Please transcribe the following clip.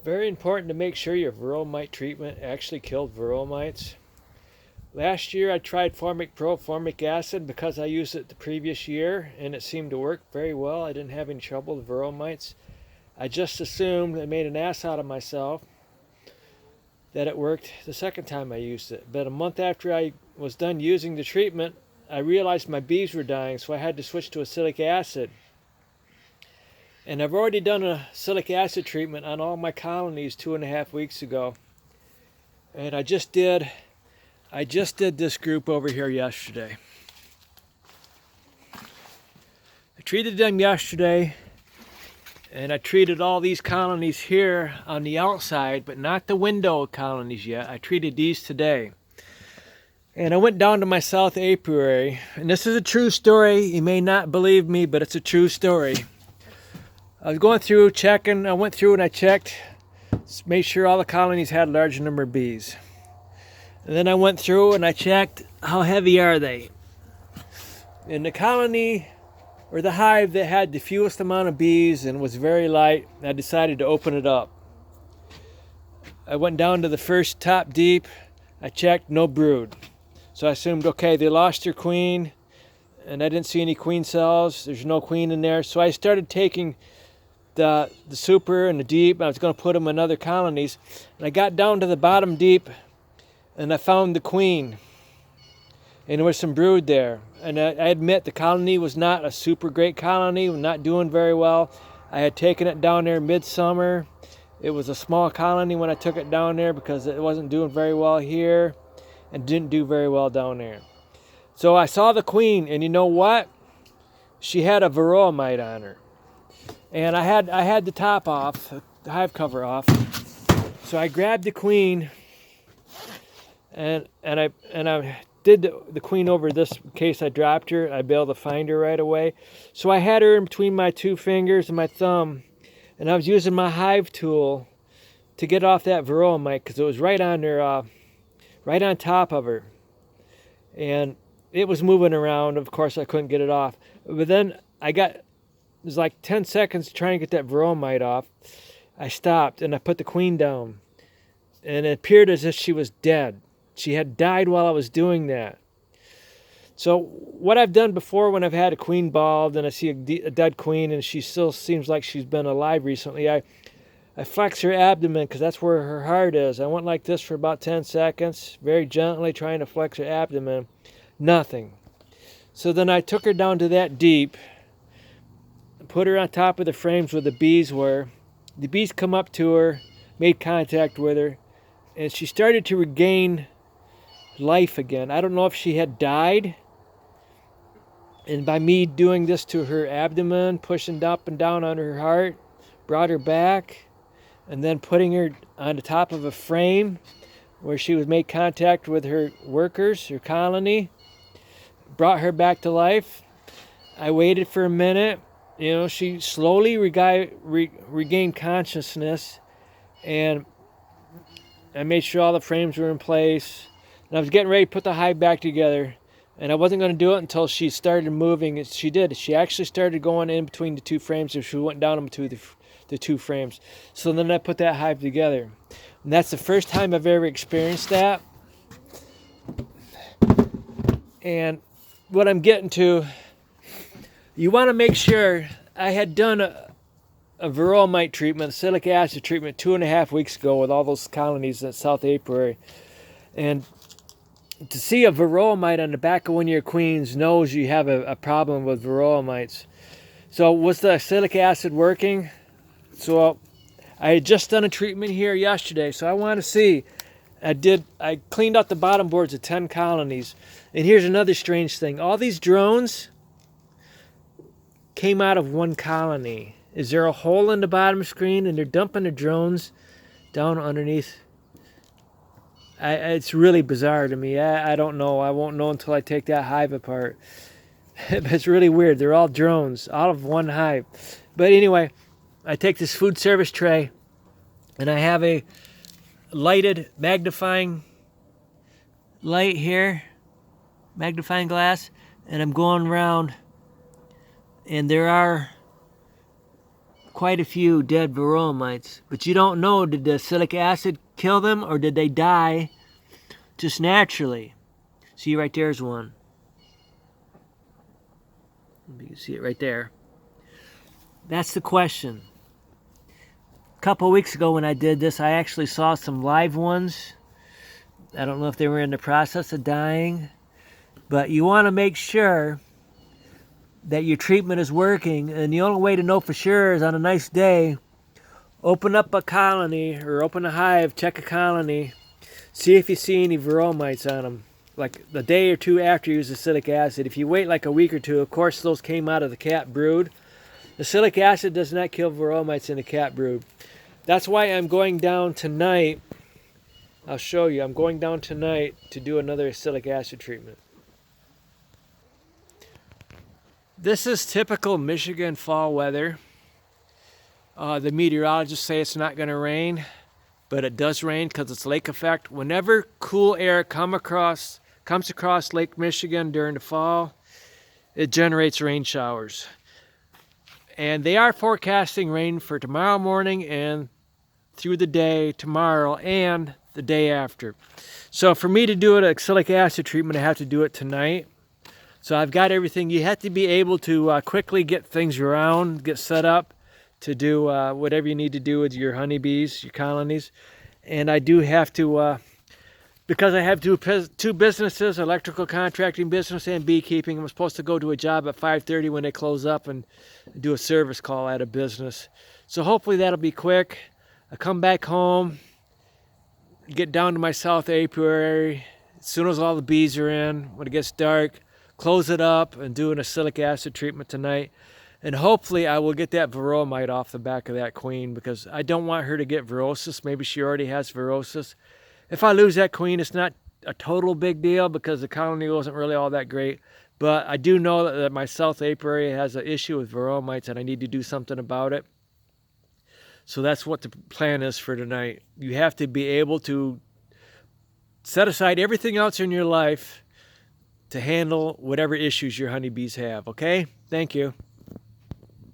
Very important to make sure your Varroa mite treatment actually killed Varroa mites. Last year I tried Formic Pro formic acid because I used it the previous year and it seemed to work very well. I didn't have any trouble with Varroa mites. I just assumed I made an ass out of myself that it worked the second time I used it. But a month after I was done using the treatment, I realized my bees were dying, so I had to switch to acidic acid. And I've already done a acidic acid treatment on all my colonies 2.5 weeks ago. And I just did this group over here yesterday. I treated them yesterday, and I treated all these colonies here on the outside, but not the window colonies yet. I treated these today. And I went down to my south apiary, and this is a true story. You may not believe me, but it's a true story. I was going through checking. I went through and I checked, made sure all the colonies had a large number of bees. And then I went through and I checked how heavy are they. In the colony or the hive that had the fewest amount of bees and was very light, I decided to open it up. I went down to the first top deep. I checked, no brood. So I assumed, okay, they lost their queen and I didn't see any queen cells. There's no queen in there. So I started taking the super and the deep. I was going to put them in other colonies. And I got down to the bottom deep and I found the queen, and there was some brood there. And I admit the colony was not a super great colony, not doing very well. I had taken it down there midsummer. It was a small colony when I took it down there because it wasn't doing very well here and didn't do very well down there. So I saw the queen, and you know what? She had a Varroa mite on her. And I had the top off, the hive cover off. So I grabbed the queen and I did the queen over this in case I dropped her. I'd be able to find her right away. So I had her in between my two fingers and my thumb, and I was using my hive tool to get off that Varroa mite because it was right on her, right on top of her, and it was moving around. Of course, I couldn't get it off. But then it was like 10 seconds to try and get that Varroa mite off. I stopped and I put the queen down, and it appeared as if she was dead. She had died while I was doing that. So what I've done before when I've had a queen bald and I see a dead queen and she still seems like she's been alive recently, I flex her abdomen because that's where her heart is. I went like this for about 10 seconds, very gently trying to flex her abdomen. Nothing. So then I took her down to that deep, put her on top of the frames where the bees were. The bees come up to her, made contact with her, and she started to regain life again. I don't know if she had died, and by me doing this to her abdomen, pushing up and down on her heart, brought her back, and then putting her on the top of a frame where she was made contact with her workers, her colony, brought her back to life. I waited for a minute. She slowly regained consciousness, and I made sure all the frames were in place. And I was getting ready to put the hive back together, and I wasn't going to do it until she started moving. And she did. She actually started going in between the two frames, and she went down in between the two frames. So then I put that hive together. And that's the first time I've ever experienced that. And what I'm getting to, you want to make sure. I had done a Varroa mite treatment, acidic acid treatment 2.5 weeks ago with all those colonies at South Apiary. And to see a Varroa mite on the back of one of your queens knows you have a problem with Varroa mites. So was the acidic acid working? So I had just done a treatment here yesterday, so I want to see. I cleaned out the bottom boards of 10 colonies. And here's another strange thing. All these drones came out of one colony. Is there a hole in the bottom screen and they're dumping the drones down underneath? It's really bizarre to me. I don't know. I won't know until I take that hive apart. It's really weird. They're all drones out of one hive. But anyway, I take this food service tray and I have a lighted magnifying light here, magnifying glass, and I'm going around, and there are quite a few dead Varroa mites. But you don't know, did the acylic acid kill them or did they die just naturally? See, right there's one. You can see it right there. That's the question. A couple weeks ago when I did this, I actually saw some live ones. I don't know if they were in the process of dying, but you want to make sure that your treatment is working, and the only way to know for sure is on a nice day, open up a colony or open a hive, check a colony, see if you see any Varroa mites on them. Like the day or two after you use acylic acid. If you wait like a week or two, of course those came out of the cat brood. Acylic acid does not kill Varroa mites in the cat brood. That's why I'm going down tonight. I'll show you. I'm going down tonight to do another acylic acid treatment. This is typical Michigan fall weather. The meteorologists say it's not going to rain, but it does rain because it's lake effect. Whenever cool air comes across Lake Michigan during the fall, it generates rain showers. And they are forecasting rain for tomorrow morning and through the day tomorrow and the day after. So for me to do an acylic acid treatment, I have to do it tonight. So I've got everything. You have to be able to quickly get things around, get set up to do whatever you need to do with your honeybees, your colonies. And I do have to, because I have two businesses, electrical contracting business and beekeeping, I'm supposed to go to a job at 5:30 when they close up and do a service call at a business. So hopefully that'll be quick. I come back home, get down to my south apiary. As soon as all the bees are in, when it gets dark, close it up and do an acylic acid treatment tonight. And hopefully I will get that Varroa mite off the back of that queen, because I don't want her to get Varrosis. Maybe she already has Varrosis. If I lose that queen, it's not a total big deal because the colony wasn't really all that great. But I do know that my south apiary has an issue with Varroa mites and I need to do something about it. So that's what the plan is for tonight. You have to be able to set aside everything else in your life to handle whatever issues your honeybees have, okay? Thank you.